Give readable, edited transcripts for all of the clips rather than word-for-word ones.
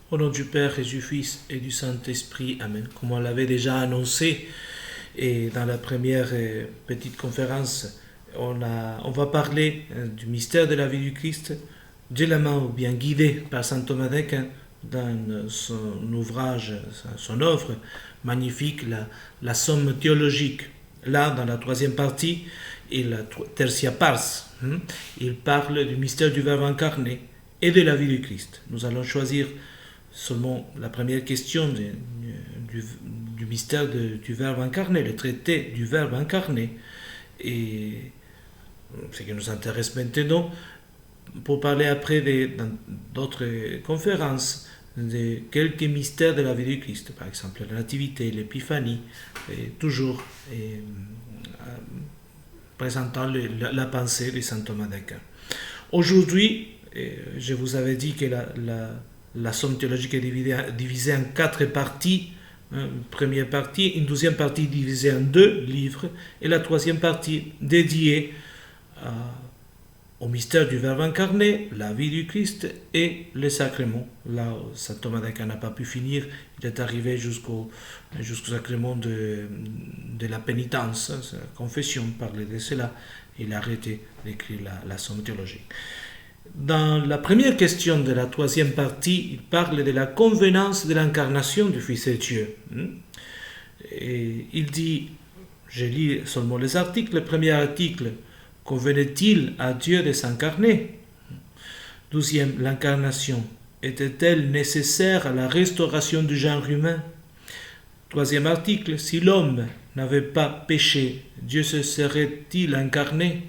Au nom du Père et du Fils et du Saint-Esprit, Amen. Comme on l'avait déjà annoncé, et dans la première petite conférence, on va parler du mystère de la vie du Christ, de la main ou bien guidé par saint Thomas d'Aquin dans son ouvrage, son œuvre magnifique, la Somme théologique. Là, dans la troisième partie, et la Tertia Pars, il parle du mystère du Verbe incarné et de la vie du Christ. Nous allons choisir seulement la première question du mystère du Verbe incarné, le traité du Verbe incarné. Et ce qui nous intéresse maintenant, pour parler après dans d'autres conférences, de quelques mystères de la vie du Christ, par exemple la nativité, l'épiphanie, et toujours présentant la pensée de saint Thomas d'Aquin. Aujourd'hui, je vous avais dit que la somme théologique est divisée en 4 parties. Une première partie, une deuxième partie divisée en 2 livres, et la troisième partie dédiée au mystère du Verbe incarné, la vie du Christ et les sacrements. Là, saint Thomas d'Aquin n'a pas pu finir, il est arrivé jusqu'au sacrement de la pénitence, la confession, parlait de cela, il a arrêté d'écrire la somme théologique. Dans la première question de la troisième partie, il parle de la convenance de l'incarnation du Fils de Dieu. Et il dit, je lis seulement les articles, le premier article, convenait-il à Dieu de s'incarner? Deuxième, l'incarnation était-elle nécessaire à la restauration du genre humain? Troisième article, si l'homme n'avait pas péché, Dieu se serait-il incarné?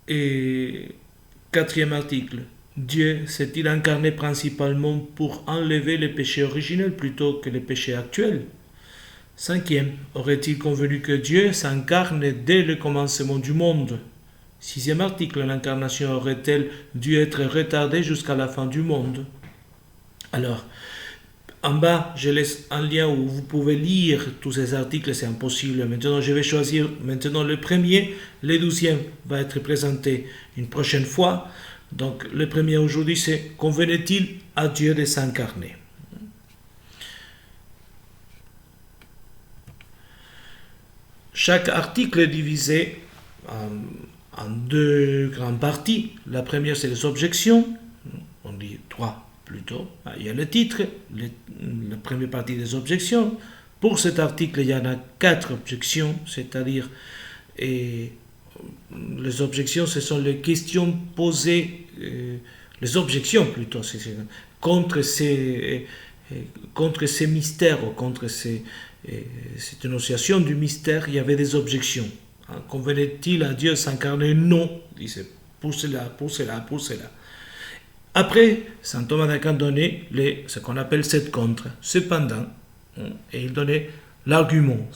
Et quatrième article, Dieu s'est-il incarné principalement pour enlever le péché originel plutôt que le péché actuel? Cinquième, aurait-il convenu que Dieu s'incarne dès le commencement du monde? Sixième article, l'incarnation aurait-elle dû être retardée jusqu'à la fin du monde? Alors, en bas, je laisse un lien où vous pouvez lire tous ces articles, c'est impossible. Maintenant, je vais choisir le premier. Le deuxième va être présenté une prochaine fois. Donc, le premier aujourd'hui, c'est « Convenait-il à Dieu de s'incarner ?» Chaque article est divisé en 2 grandes parties. La première, c'est les objections. On dit 3 plutôt. Il y a le titre, la première partie des objections. Pour cet article, il y en a 4 objections, c'est-à-dire les objections, ce sont les questions posées, les objections plutôt, contre ces mystères, ou contre cette énonciation du mystère, il y avait des objections. Convenait-il à Dieu s'incarner? Non, il disait pour cela. Après, saint Thomas d'Aquin donnait ce qu'on appelle 7 contre. Cependant, et il donnait l'argument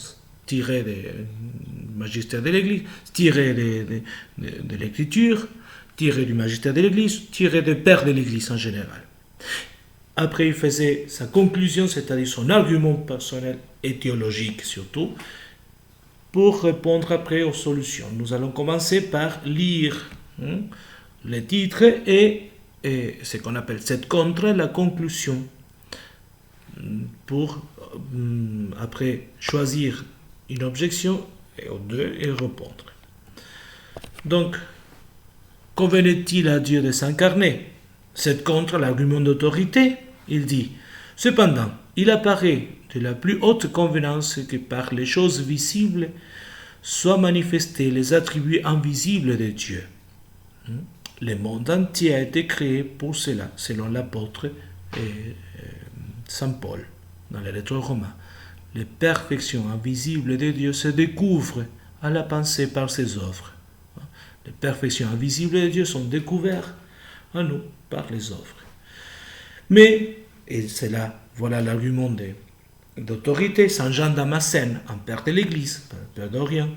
tiré du magistère de l'Église, tiré de l'Écriture, tiré du magistère de l'Église, tiré des pères de l'Église en général. Après, il faisait sa conclusion, c'est-à-dire son argument personnel et théologique surtout, pour répondre après aux solutions. Nous allons commencer par lire les titres et ce qu'on appelle cette contre, la conclusion, pour après choisir une objection et aux 2 et répondre. Donc, convenait-il à Dieu de s'incarner? C'est contre l'argument d'autorité, il dit. Cependant, il apparaît de la plus haute convenance que par les choses visibles soient manifestés les attributs invisibles de Dieu. Le monde entier a été créé pour cela, selon l'apôtre Saint Paul, dans les lettres aux Romains. Les perfections invisibles de Dieu se découvrent à la pensée par ses œuvres. Les perfections invisibles de Dieu sont découvertes à nous par les œuvres. Mais, et c'est là, voilà l'argument d'autorité, Saint Jean Damascène, un père de l'Église, père d'Orient,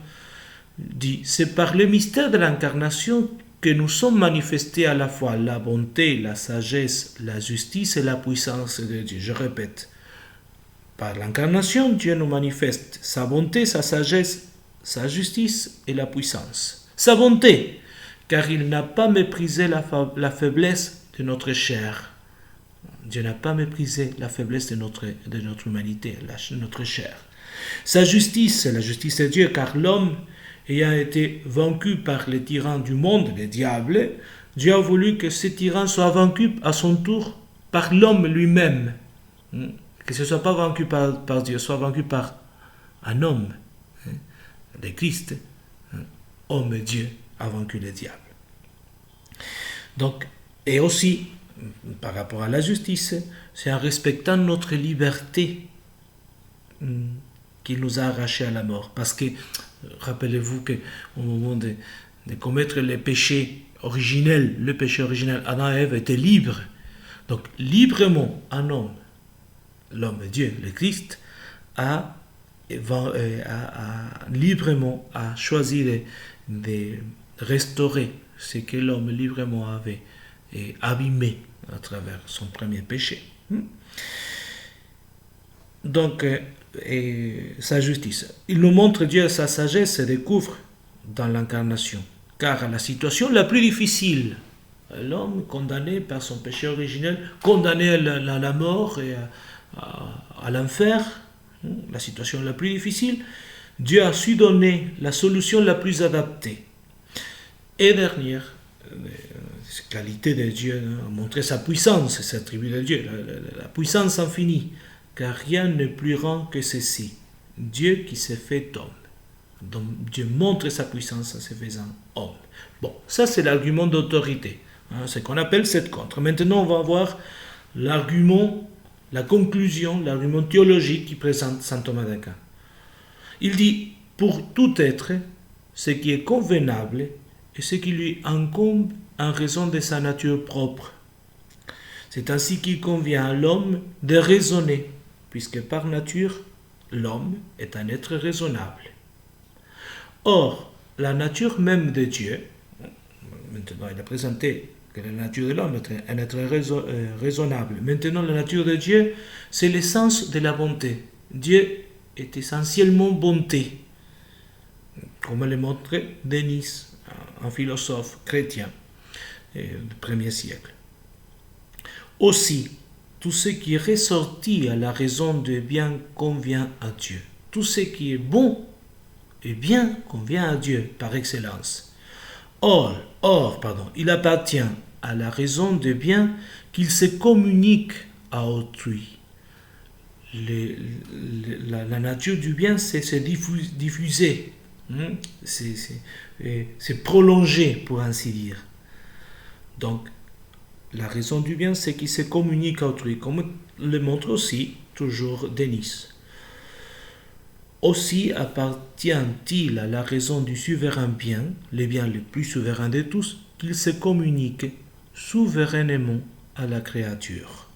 dit « C'est par le mystère de l'incarnation que nous sommes manifestés à la fois la bonté, la sagesse, la justice et la puissance de Dieu. » Je répète, par l'incarnation, Dieu nous manifeste sa bonté, sa sagesse, sa justice et la puissance. Sa bonté, car il n'a pas méprisé la faiblesse de notre chair. Dieu n'a pas méprisé la faiblesse de notre humanité, notre chair. Sa justice, c'est la justice de Dieu, car l'homme ayant été vaincu par les tyrans du monde, les diables, Dieu a voulu que ces tyrans soient vaincus à son tour par l'homme lui-même. Que ce ne soit pas vaincu par Dieu, soit vaincu par un homme, le Christ. Homme Dieu a vaincu le diable. Donc, et aussi, par rapport à la justice, c'est en respectant notre liberté qu'il nous a arrachés à la mort. Parce que, rappelez-vous qu'au moment de commettre le péché originel, Adam et Ève étaient libres. Donc, librement, un homme, l'homme Dieu, le Christ, a librement choisi de restaurer ce que l'homme librement avait abîmé à travers son premier péché. Donc, sa justice. Il nous montre Dieu sa sagesse se découvre dans l'incarnation. Car la situation la plus difficile, l'homme condamné par son péché originel, condamné à la mort et à l'enfer, la situation la plus difficile, Dieu a su donner la solution la plus adaptée. Et dernière, qualité de Dieu a montré sa puissance, ses attributs de Dieu, la puissance infinie, car rien n'est plus grand que ceci, Dieu qui s'est fait homme. Donc Dieu montre sa puissance en se faisant homme. Bon, ça c'est l'argument d'autorité, ce qu'on appelle cette contre. Maintenant on va voir l'argument, la conclusion, l'argument théologique qui présente saint Thomas d'Aquin. Il dit, pour tout être, ce qui est convenable et ce qui lui incombe en raison de sa nature propre. C'est ainsi qu'il convient à l'homme de raisonner, puisque par nature, l'homme est un être raisonnable. Or, la nature même de Dieu, maintenant il a présenté que la nature de l'homme est un être raisonnable. Maintenant, la nature de Dieu, c'est l'essence de la bonté. Dieu est essentiellement bonté, comme le montrait Denis, un philosophe chrétien du 1er siècle. Aussi, tout ce qui est ressorti à la raison de bien convient à Dieu. Tout ce qui est bon et bien convient à Dieu par excellence. Or, il appartient à la raison de bien qu'il se communique à autrui. La nature du bien, c'est se diffuser, c'est prolonger, pour ainsi dire. Donc, la raison du bien, c'est qu'il se communique à autrui, comme le montre aussi toujours Denis. Aussi appartient-il à la raison du souverain bien, le bien le plus souverain de tous, qu'il se communique souverainement à la créature.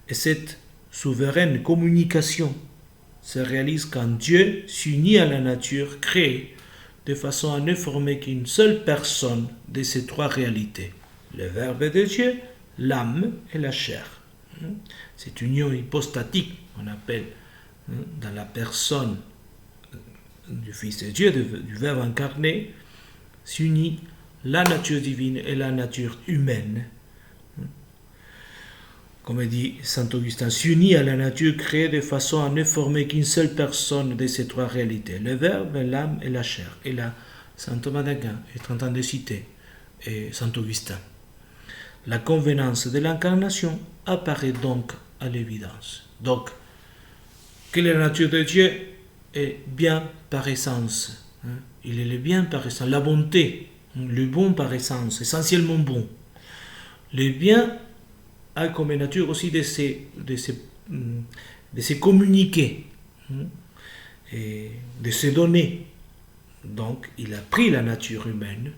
Et cette souveraine communication se réalise quand Dieu s'unit à la nature créée de façon à ne former qu'une seule personne de ces trois réalités, le Verbe de Dieu, l'âme et la chair. Cette union hypostatique, on appelle dans la personne du Fils de Dieu, du Verbe incarné, s'unit la nature divine et la nature humaine. Comme dit saint Augustin, s'unit à la nature créée de façon à ne former qu'une seule personne de ces trois réalités, le Verbe, l'âme et la chair. Et là, saint Thomas d'Aquin est en train de citer saint Augustin. La convenance de l'incarnation apparaît donc à l'évidence. Donc, que la nature de Dieu est bien par essence. Il est le bien par essence, la bonté, le bon par essence, essentiellement bon. Le bien a comme nature aussi de se communiquer, et de se donner. Donc, il a pris la nature humaine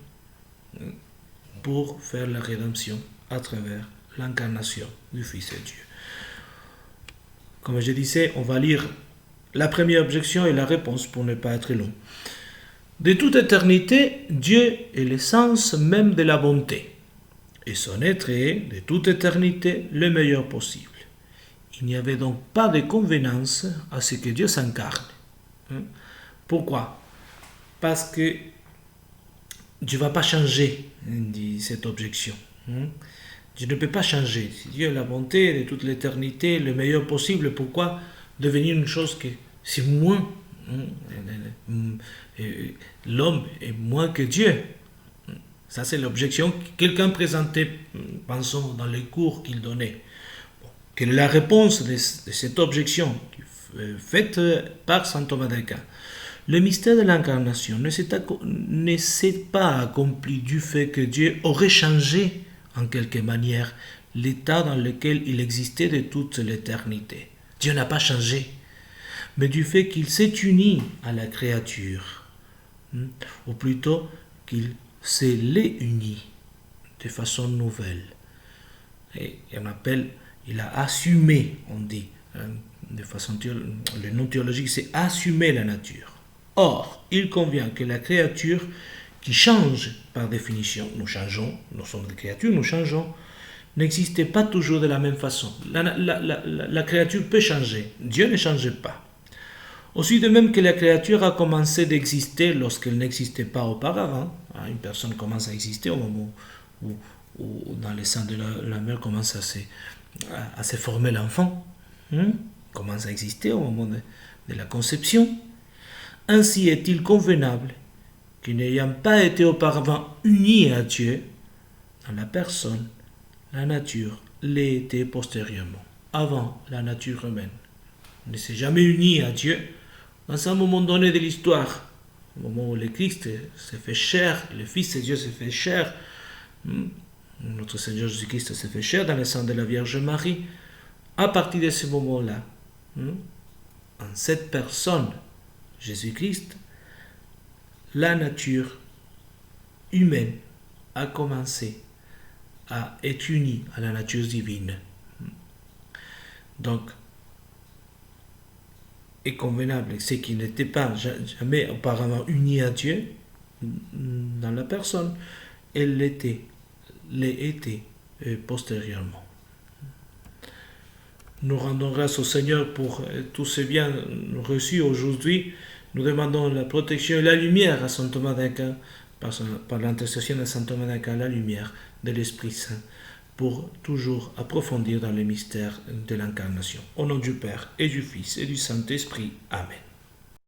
pour faire la rédemption à travers l'incarnation du Fils de Dieu. Comme je disais, on va lire la première objection et la réponse pour ne pas être long. De toute éternité, Dieu est l'essence même de la bonté, et son être est, de toute éternité, le meilleur possible. Il n'y avait donc pas de convenance à ce que Dieu s'incarne. Pourquoi? Parce que Dieu ne va pas changer, dit cette objection. Dieu ne peut pas changer. Si Dieu a la bonté de toute l'éternité, le meilleur possible, pourquoi devenir une chose que c'est moins? L'homme est moins que Dieu. Ça, c'est l'objection que quelqu'un présentait, pensons, dans les cours qu'il donnait. Quelle est la réponse de cette objection faite par saint Thomas d'Aquin? Le mystère de l'incarnation ne s'est pas accompli du fait que Dieu aurait changé, en quelque manière, l'état dans lequel il existait de toute l'éternité. Dieu n'a pas changé, mais du fait qu'il s'est uni à la créature, ou plutôt qu'il s'est les uni de façon nouvelle. Et on appelle, il a assumé, on dit, de façon le nom théologique, c'est assumer la nature. Or, il convient que la créature qui change par définition, nous changeons, nous sommes des créatures, nous changeons, n'existait pas toujours de la même façon. La créature peut changer, Dieu ne change pas. Aussi de même que la créature a commencé d'exister lorsqu'elle n'existait pas auparavant. Une personne commence à exister au moment où dans les seins de la mère commence à se former l'enfant. Commence à exister au moment de la conception. Ainsi est-il convenable que n'ayant pas été auparavant unis à Dieu, dans la personne, la nature l'ait été postérieurement, avant la nature humaine. On ne s'est jamais uni à Dieu dans un moment donné de l'histoire, au moment où le Christ s'est fait chair, le Fils de Dieu s'est fait chair, notre Seigneur Jésus-Christ s'est fait chair dans le sang de la Vierge Marie. À partir de ce moment-là, en cette personne, Jésus-Christ, la nature humaine a commencé à être unie à la nature divine. Donc, est convenable, c'est qu'il n'était pas jamais auparavant uni à Dieu dans la personne, elle l'est été postérieurement. Nous rendons grâce au Seigneur pour tous ces biens reçus aujourd'hui. Nous demandons la protection et la lumière à saint Thomas d'Aquin, par l'intercession de saint Thomas d'Aquin, la lumière de l'Esprit Saint, pour toujours approfondir dans le mystère de l'incarnation. Au nom du Père et du Fils et du Saint-Esprit. Amen.